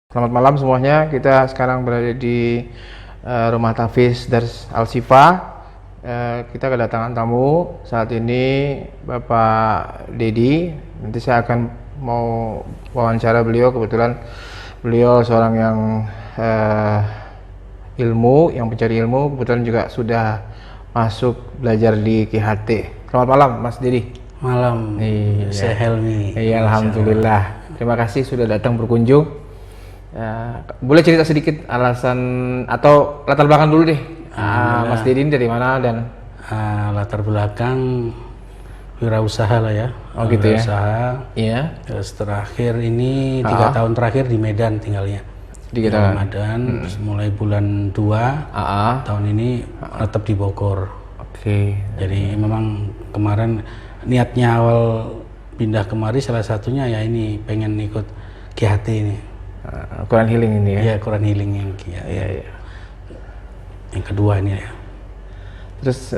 Selamat malam semuanya. Kita sekarang berada di Rumah Tafiz Dars Al-Syifa. Kita kedatangan tamu saat ini, Bapak Dedi. Nanti saya akan mau wawancara beliau. Kebetulan beliau seorang yang yang pencari ilmu. Kebetulan juga sudah masuk belajar di KHT. Selamat malam, Mas Dedi. Malam, saya Helmi. Iya, alhamdulillah. Terima kasih sudah datang berkunjung. Boleh cerita sedikit alasan atau latar belakang dulu deh, Mas Dedi ini dari mana dan latar belakang wirausaha lah ya. Oh gitu ya. Wirausaha. Iya. Terus terakhir ini 3 tahun terakhir di Medan tinggalnya. Di Medan, mulai bulan 2 tahun ini tetap di Bogor. Oke. Jadi memang kemarin niatnya awal pindah kemari salah satunya ya ini pengen ikut KHT ini. Quran Healing ini ya? Iya, Quran Healing yang yang kedua ini ya. Terus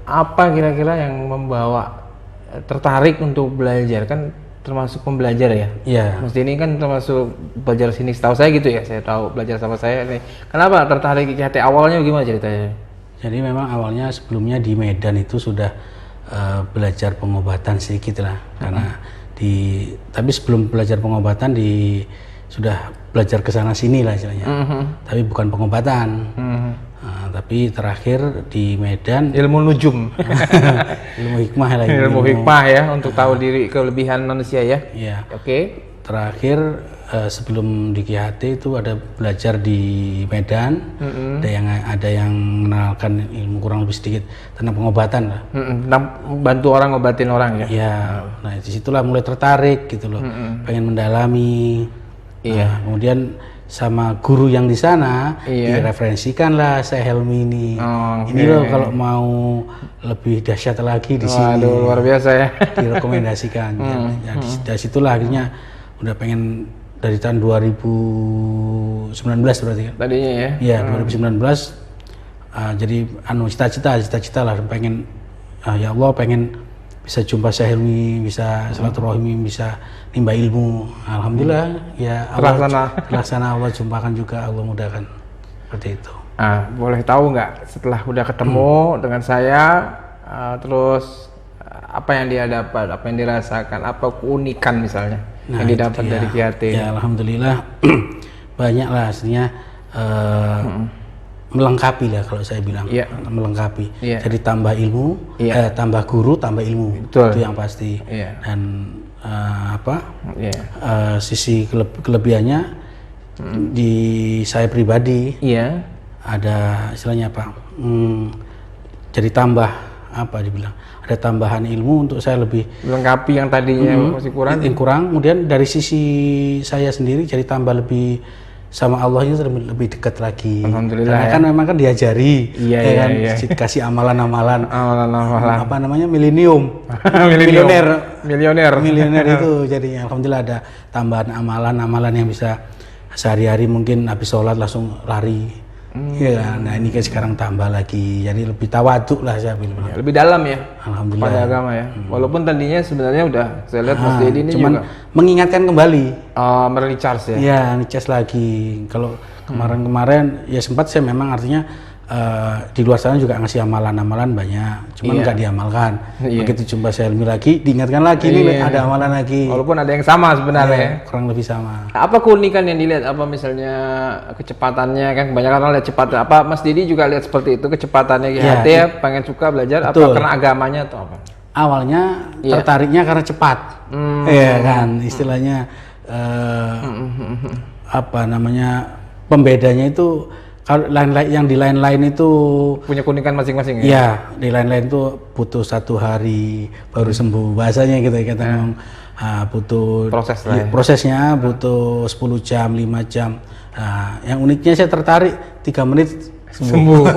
apa kira-kira yang membawa tertarik untuk belajar? Kan termasuk pembelajar ya? Iya. Mas ini kan termasuk belajar sini, setahu saya gitu ya, saya tahu belajar sama saya nih. Kenapa tertarik KHT, awalnya gimana ceritanya? Jadi memang awalnya sebelumnya di Medan itu sudah belajar pengobatan sedikit lah, karena tapi sebelum belajar pengobatan sudah belajar ke sana sini lah istilahnya, tapi bukan pengobatan. Tapi terakhir di Medan ilmu nujum, ilmu hikmah lah. Ilmu hikmah ya, untuk tahu diri kelebihan manusia ya. Iya. Oke. Terakhir sebelum di KHT itu ada belajar di Medan, ada yang mengenalkan ilmu kurang lebih sedikit tentang pengobatan lah. Bantu orang ngobatin orang ya. Iya. Nah disitulah mulai tertarik gitu loh, pengen mendalami. Iya. Kemudian sama guru yang di sana direferensikan lah saya Helmi ini. Ini loh kalau mau lebih dahsyat lagi di sini. Waduh, luar biasa ya. Direkomendasikan. Dari situlah akhirnya udah pengen dari tahun 2019 berarti kan. Tadinya ya. Iya, 2019 jadi cita-cita lah pengen ya Allah pengen bisa jumpa Syekh Helmi, bisa silaturahmi, bisa nimba ilmu. Alhamdulillah ya Allah terlaksana, Allah jumpakan juga, Allah mudahkan. Seperti itu. Boleh tahu nggak setelah udah ketemu dengan saya, terus apa yang dia dapat, apa yang dirasakan, apa keunikan misalnya yang didapat dari KHT? Ya alhamdulillah banyak lah aslinya. Melengkapi lah kalau saya bilang, melengkapi. Jadi tambah ilmu, tambah guru, tambah ilmu. Betul. Itu yang pasti. Dan sisi kelebihannya di saya pribadi, ada istilahnya apa? Jadi tambah apa dibilang? Ada tambahan ilmu untuk saya lebih melengkapi yang tadinya masih kurang. Kemudian dari sisi saya sendiri jadi tambah lebih sama Allah itu lebih dekat lagi. Alhamdulillah. Karena kan memang kan diajari, dikasih amalan-amalan. Apa namanya milioner itu. Jadi alhamdulillah ada tambahan amalan-amalan yang bisa sehari-hari mungkin habis sholat langsung lari. Nah ini kan sekarang tambah lagi, jadi lebih tawaduk lah saya bilang. Lebih dalam ya. Alhamdulillah. Pada agama ya. Walaupun tadinya sebenarnya udah saya lihat Mas Dedi ini cuman juga mengingatkan kembali. Merecharge ya. Iya, ngecas lagi. Kalau kemarin-kemarin ya sempat saya memang artinya di luar sana juga ngasih amalan-amalan banyak, cuman nggak diamalkan. Begitu jumpa saya Helmi lagi, diingatkan lagi nih ada amalan lagi. Walaupun ada yang sama sebenarnya. Kurang lebih sama. Apa keunikan yang dilihat? Apa misalnya kecepatannya, kan kebanyakan orang lihat cepat. Apa Mas Dedi juga lihat seperti itu, kecepatannya KHT ya, pengen suka belajar? Betul. Apa karena agamanya atau apa? Awalnya tertariknya karena cepat, ya kan istilahnya apa namanya pembedanya itu. Kalau yang di lain-lain itu punya keunikan masing-masing ya? Iya, di lain-lain itu butuh 1 hari baru sembuh. Bahasanya gitu ya, kita ngomong butuh prosesnya butuh 10 jam, 5 jam. Nah, yang uniknya saya tertarik 3 menit sembuh.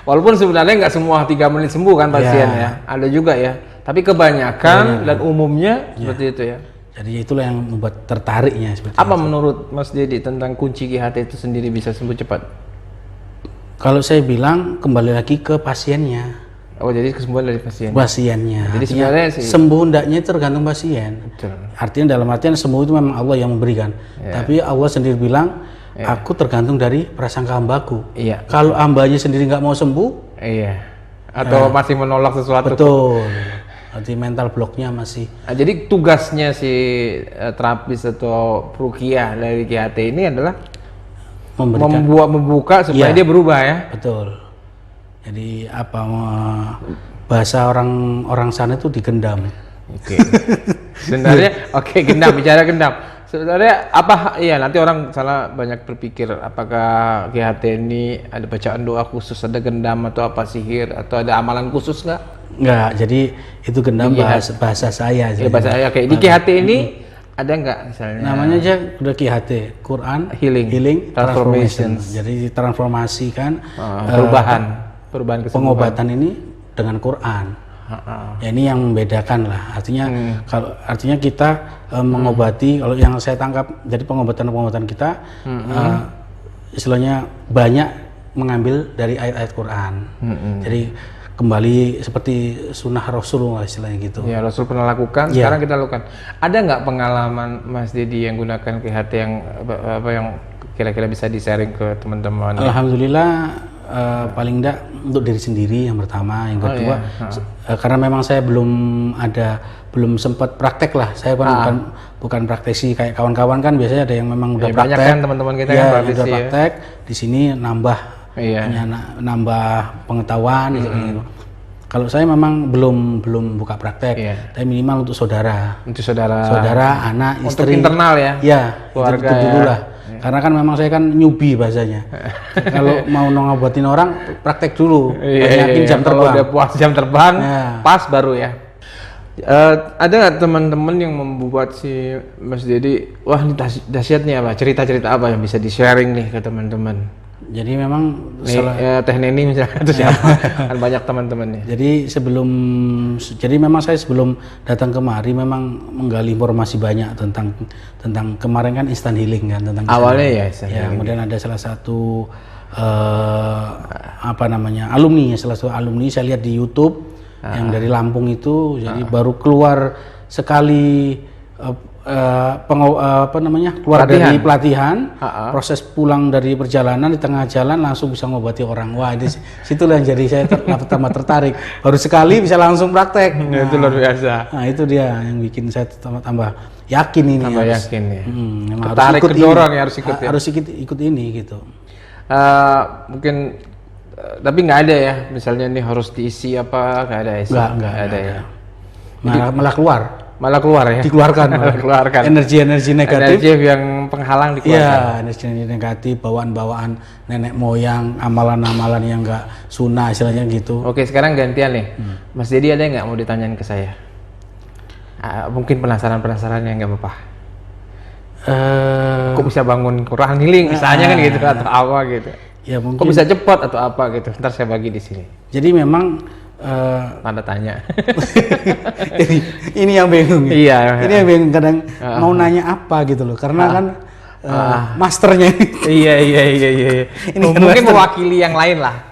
Walaupun sebenarnya nggak semua 3 menit sembuh kan pasien ya. Ada juga ya. Tapi kebanyakan dan umumnya seperti itu ya. Jadi itulah yang membuat tertariknya seperti apa itu. Menurut Mas Dedi tentang kunci KHT itu sendiri bisa sembuh cepat? Kalau saya bilang kembali lagi ke pasiennya. Oh, jadi kesembuhan dari pasien. Pasiennya. Jadi Artinya sebenarnya sih sembuh hendaknya tergantung pasien. betul. Artinya dalam artian sembuh itu memang Allah yang memberikan. Tapi Allah sendiri bilang, aku tergantung dari prasangka hambaku. Iya. Kalau hambanya sendiri nggak mau sembuh, Iya. Atau masih menolak sesuatu. betul. Arti mental blocknya masih. Nah, jadi tugasnya si terapis atau ruqyah dari KHT ini adalah Memberikan. membuka supaya Iya. dia berubah ya. Betul. Jadi apa bahasa orang sana itu digendam. Oke. Sebenarnya gendam, bicara gendam. Sebenarnya apa iya nanti orang salah banyak berpikir apakah GHT ini ada bacaan doa khusus, ada gendam atau apa sihir atau ada amalan khusus nggak? Enggak, jadi itu gendam Iya. bahasa saya. Ya, bahasa saya kayak di GHT ini ada nggak misalnya? Namanya aja udah KHT, Quran Healing Transformation. Transformations. Jadi transformasi kan perubahan kesembuhan. pengobatan ini dengan Quran. Ya, ini yang membedakan lah. Artinya kalau artinya kita mengobati, kalau yang saya tangkap jadi pengobatan kita istilahnya banyak mengambil dari ayat-ayat Quran. Jadi kembali seperti sunnah Rasulullah istilahnya gitu. Ya Rasul pernah lakukan, Ya. sekarang kita lakukan. Ada nggak pengalaman Mas Dedi yang gunakan KHT yang apa yang kira-kira bisa di-sharing ke teman-teman? Alhamdulillah paling enggak untuk diri sendiri yang pertama, yang kedua karena memang saya belum sempat praktek lah. Saya kan bukan praktisi kayak kawan-kawan kan biasanya ada yang memang udah banyak praktek. kan teman-teman kita Ya, yang yang praktisi udah ya. praktek di sini nambah nambah pengetahuan gitu. Kalau saya memang belum buka praktek, tapi minimal untuk saudara, anak, Untuk istri, internal ya. Ya, keluarga itu dulu ya. lah. Karena kan memang saya kan newbie bahasanya. Kalau mau ngobatin orang, praktek dulu. Banyakin jam Kalau terbang. udah puas jam terbang, Ya. pas baru ya. Ada nggak teman-teman yang membuat si Mas Dedi, wah ini dahsyat nih apa? Cerita-cerita apa yang bisa di-sharing nih ke teman-teman? Jadi memang Nih, Teh Neni misalnya atau siapa? Kan banyak teman-temannya. Jadi memang saya sebelum datang kemari memang menggali informasi banyak tentang kemarin kan instant healing kan tentang Awalnya ya instant ya, healing. kemudian ada salah satu alumni saya lihat di YouTube yang dari Lampung itu, jadi baru keluar sekali keluar dari pelatihan, proses pulang dari perjalanan di tengah jalan langsung bisa ngobati orang. Wah, itu situlah yang jadi saya pertama tertarik. Baru sekali bisa langsung praktek. Itu luar biasa. Nah, itu dia yang bikin saya tambah yakin ini. Tambah yakin ya. Memang Tertarik, harus ikut kedorong ini. ya, harus ikut ya. Harus ikut ini gitu. Mungkin tapi nggak ada ya, misalnya ini harus diisi apa? Nggak ada isi. Nggak ada ya. Malah keluar. Malah keluar ya. Dikeluarkan. Keluarkan. Energi negatif. Energi yang penghalang dikeluarkan. Iya, energi negatif, bawaan-bawaan nenek moyang, amalan-amalan yang enggak sunnah istilahnya gitu. Oke, sekarang gantian nih. Mas Dedi ada nggak mau ditanyain ke saya? Mungkin penasaran yang nggak apa-apa. Kok bisa bangun Quran healing misalnya kan gitu atau apa gitu. Ya mungkin. Kok bisa cepat atau apa gitu. Ntar saya bagi di sini. Jadi memang Tanda tanya. ini yang bingung. Iya. Ini yang bingung kadang mau nanya apa gitu loh. Karena kan masternya ini. Iya. Ini kan Mungkin master. mewakili yang lain lah.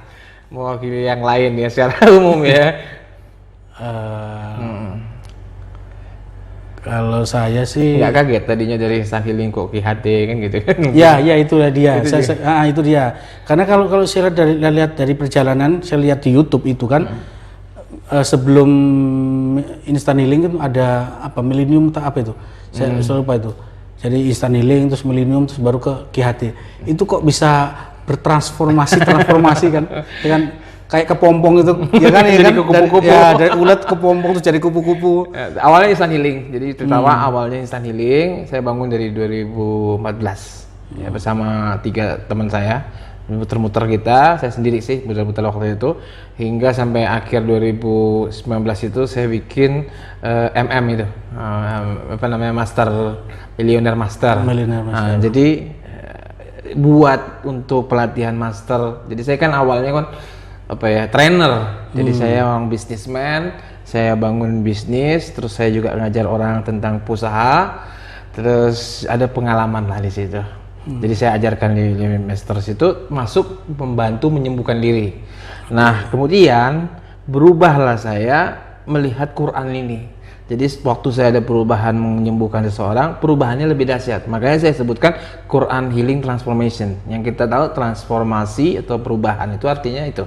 Mewakili yang lain ya secara umum ya. Kalau saya sih Nggak kaget tadinya dari instant healing kok KHT kan gitu kan. ya itulah dia. Itu dia. Karena kalau saya lihat dari perjalanan, saya lihat di YouTube itu kan sebelum instant healing itu ada apa millennium atau apa itu? Saya lupa itu. Jadi instant healing terus millennium terus baru ke KHT. Itu kok bisa transformasi kan dengan kayak kepompong itu ya kan Jadi ke kupu-kupu. dari ulat kepompong terus jadi kupu-kupu. Awalnya instant healing. Jadi terutama awalnya instant healing saya bangun dari 2014 ya bersama 3 teman saya. Muter-muter kita, saya sendiri sih muter-muter waktu itu hingga sampai akhir 2019 itu saya bikin MM itu Master Millionaire Master. Jadi buat untuk pelatihan master. Jadi saya kan awalnya kan trainer. Jadi saya orang bisnismen, saya bangun bisnis, terus saya juga ngajar orang tentang usaha, terus ada pengalaman lah di situ. Jadi saya ajarkan di Masters itu masuk membantu menyembuhkan diri. Nah kemudian berubahlah saya melihat Quran ini. Jadi waktu saya ada perubahan menyembuhkan seseorang, perubahannya lebih dahsyat. Makanya saya sebutkan Quran Healing Transformation. Yang kita tahu transformasi atau perubahan itu artinya itu.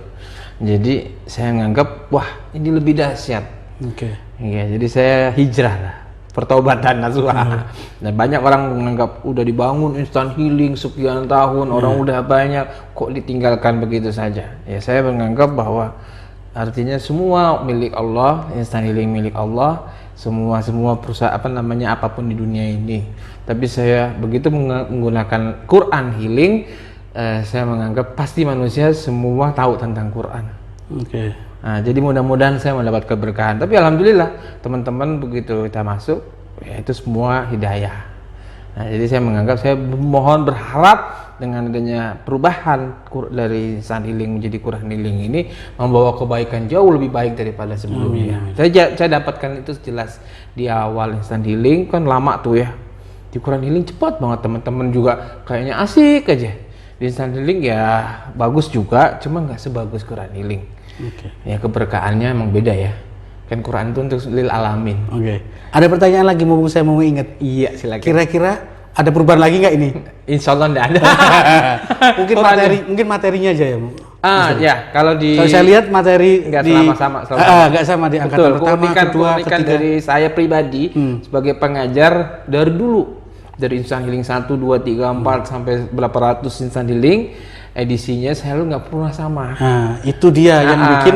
Jadi saya menganggap wah ini lebih dahsyat. Oke. Iya, jadi saya hijrah lah, pertobatan nasuha. Dan banyak orang menganggap udah dibangun instant healing sekian tahun, orang udah banyak, kok ditinggalkan begitu saja. Ya saya menganggap bahwa artinya semua milik Allah, instant healing milik Allah, semua perusahaan apapun di dunia ini. Tapi saya begitu menggunakan Quran Healing, saya menganggap pasti manusia semua tahu tentang Quran. Oke. Nah, jadi mudah-mudahan saya mendapat keberkahan. Tapi alhamdulillah teman-teman begitu kita masuk, ya itu semua hidayah. Nah, jadi saya menganggap, saya mohon berharap dengan adanya perubahan dari Instant Healing menjadi Quran Healing ini membawa kebaikan jauh lebih baik daripada sebelumnya. Saya dapatkan itu jelas di awal Instant Healing kan lama tuh ya. Di Quran Healing cepat banget, teman-teman juga kayaknya asik aja. Di Instant Healing ya bagus juga, cuma nggak sebagus Quran Healing. Ya keberkahannya emang beda ya. Kan Quran itu untuk lil alamin. Ada pertanyaan lagi, mumpung saya mau ingat. Iya, silakan. Kira-kira ada perubahan lagi nggak ini? Insya Allah nggak ada. mungkin materinya aja ya, Bu. Ya, kalau saya lihat materi nggak sama. Nggak sama di angkatan pertama, kedua, ketiga. Dari saya pribadi sebagai pengajar dari dulu, dari Instant Healing 1, 2, 3, 4 sampai berapa ratus Instant Healing, edisinya selalu nggak pernah sama. Nah, itu dia yang bikin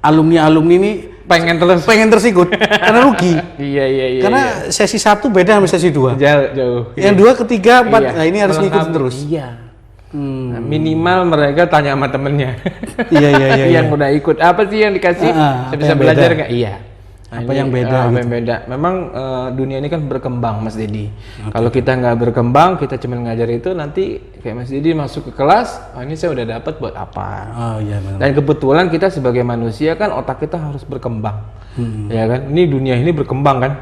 alumni ini pengen tersikut karena rugi. Iya. Karena sesi 1 beda sama sesi 2. Jauh. Yang 2, ketiga, 4, nah ini harus ngikut terus. Iya. Nah, minimal mereka tanya sama temennya. Iya. Yang udah ikut apa sih yang dikasih? Saya bisa belajar nggak? Iya. Apa yang beda? Yang beda. Memang dunia ini kan berkembang, Mas Dedi. Kalau kita nggak berkembang, kita cuma ngajar itu, nanti kayak Mas Dedi masuk ke kelas, ini saya udah dapat buat apa? Oh iya benar. Dan kebetulan kita sebagai manusia kan otak kita harus berkembang, ya kan? Ini dunia ini berkembang kan.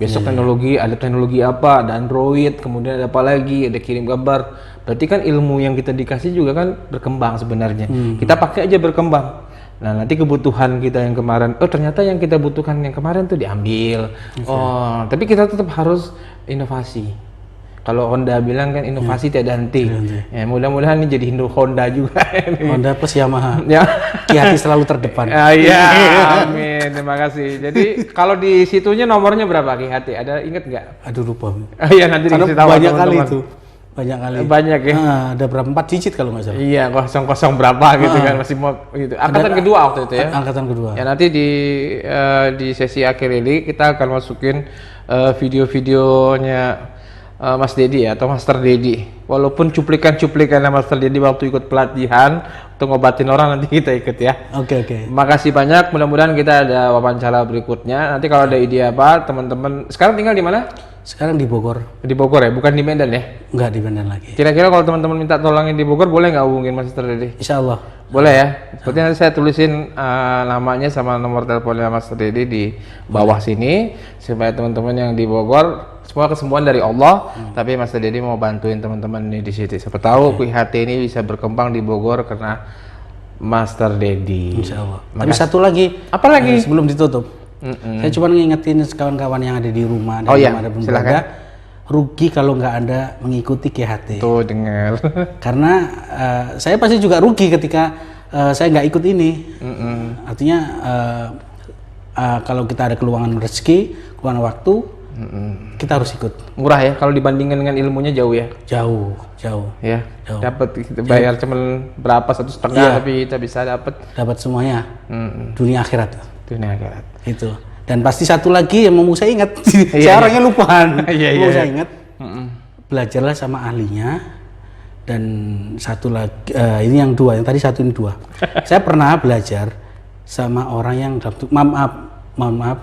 Besok teknologi, ada teknologi apa? Ada Android, kemudian ada apa lagi? Ada kirim gambar. Berarti kan ilmu yang kita dikasih juga kan berkembang sebenarnya. Kita pakai aja berkembang. Nah nanti kebutuhan kita yang kemarin, ternyata yang kita butuhkan yang kemarin tuh diambil. Tapi kita tetap harus inovasi. Kalau Honda bilang kan inovasi tiada henti. Ya, mudah-mudahan ini jadi Honda juga. Honda plus Yamaha. Ya. Ki-hati selalu terdepan. Iya, amin. Terima kasih. Jadi kalau di situnya nomornya berapa Ki-hati? Ada inget nggak? Aduh lupa. Iya nanti dikasih tahu banyak kali itu. Banyak kali. Banyak ya. Ada berapa? 4 digit kalau nggak salah. Iya, 00 berapa gitu kan, masih mau gitu. Angkatan kedua waktu itu ya. Angkatan kedua. Ya nanti di sesi akhir ini kita akan masukin video-videonya Mas Dedi ya, atau Master Dedi. Walaupun cuplikan-cuplikannya Master Dedi waktu ikut pelatihan untuk ngobatin orang, nanti kita ikut ya. Oke. Makasih banyak. Mudah-mudahan kita ada wawancara berikutnya. Nanti kalau ada ide apa, teman-teman. Sekarang tinggal di mana? Sekarang di Bogor. Di Bogor ya, bukan di Medan ya? Enggak, di Medan lagi. Kira-kira kalau teman-teman minta tolongin di Bogor, boleh nggak hubungin Master Dedi? Insya Allah. Boleh ya. Seperti nanti saya tulisin namanya sama nomor teleponnya Master Dedi di bawah sini, supaya teman-teman yang di Bogor, semua kesembuhan dari Allah. Tapi Master Dedi mau bantuin teman-teman ini di situ. Siapa tahu Ki-hati ini bisa berkembang di Bogor karena Master Dedi. Insya Allah. Tapi satu lagi. Apa lagi? Sebelum ditutup. Saya cuma ngingetin kawan-kawan yang ada di rumah dan yang ada pun berada, rugi kalau nggak ada mengikuti Ki-hati. Tuh dengar. Karena saya pasti juga rugi ketika saya nggak ikut ini. Artinya kalau kita ada keluangan rezeki, keluangan waktu, kita harus ikut. Murah ya kalau dibandingkan dengan ilmunya, jauh ya? Jauh. Ya. Dapat kita bayar cuman berapa, 1,5, tapi kita bisa dapat semuanya. Dunia akhirat. Dunia akhirat. Itu. Dan pasti satu lagi yang mau saya ingat. Saya orangnya lupaan. Mau saya ingat. Belajarlah sama ahlinya. Dan satu lagi, ini yang dua, yang tadi satu ini dua. Saya pernah belajar sama orang yang, mohon maaf,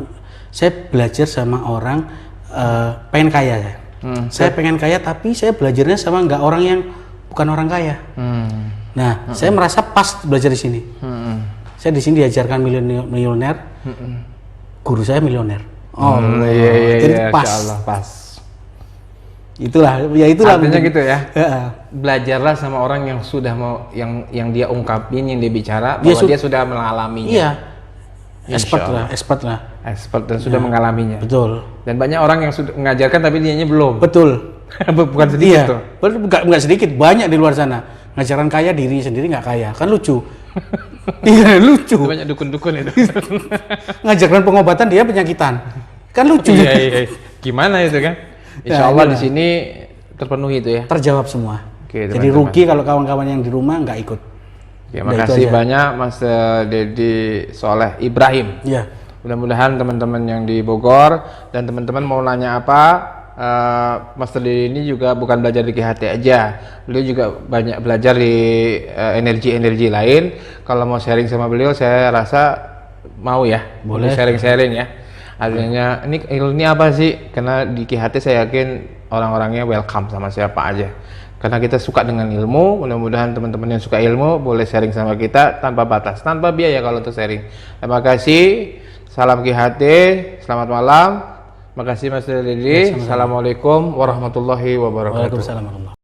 saya belajar sama orang pengen kaya saya. Saya pengen kaya, tapi saya belajarnya sama orang yang bukan orang kaya. Nah, saya merasa pas belajar di sini. Saya di sini diajarkan milioner, guru saya milioner. Jadi pas. Allah, pas. Itulah artinya gitu ya. Belajarlah sama orang yang sudah mau, yang dia ungkapin, yang dia bicara, bahwa dia sudah mengalaminya. Iya. expert lah. Expert dan sudah mengalaminya. Betul. Dan banyak orang yang sudah mengajarkan tapi dianya belum. Betul. Bukan sedikit tuh. Bukan sedikit, banyak di luar sana. Ngajaran kaya diri sendiri nggak kaya, kan lucu. Iya lucu. Itu banyak dukun-dukun itu. Ngajarkan pengobatan dia penyakitan, kan lucu. Iya. Gimana itu kan? Insya Allah di sini terpenuhi itu ya. Terjawab semua. Oke, jadi rugi kalau kawan-kawan yang di rumah nggak ikut. Terima kasih banyak Mas Dedi Soleh Ibrahim. Iya. Mudah-mudahan teman-teman yang di Bogor dan teman-teman mau nanya apa, Mas Dedi ini juga bukan belajar di KHT aja, beliau juga banyak belajar di energi-energi lain. Kalau mau sharing sama beliau, saya rasa mau ya, boleh sharing-sharing ya. Artinya ini apa sih? Karena di KHT saya yakin orang-orangnya welcome sama siapa aja. Karena kita suka dengan ilmu, mudah-mudahan teman-teman yang suka ilmu boleh sharing sama kita tanpa batas, tanpa biaya kalau untuk sharing. Terima kasih, salam KHT, selamat malam. Terima kasih Mas Dedi. Assalamualaikum warahmatullahi wabarakatuh. Waalaikumsalam warahmatullahi wabarakatuh.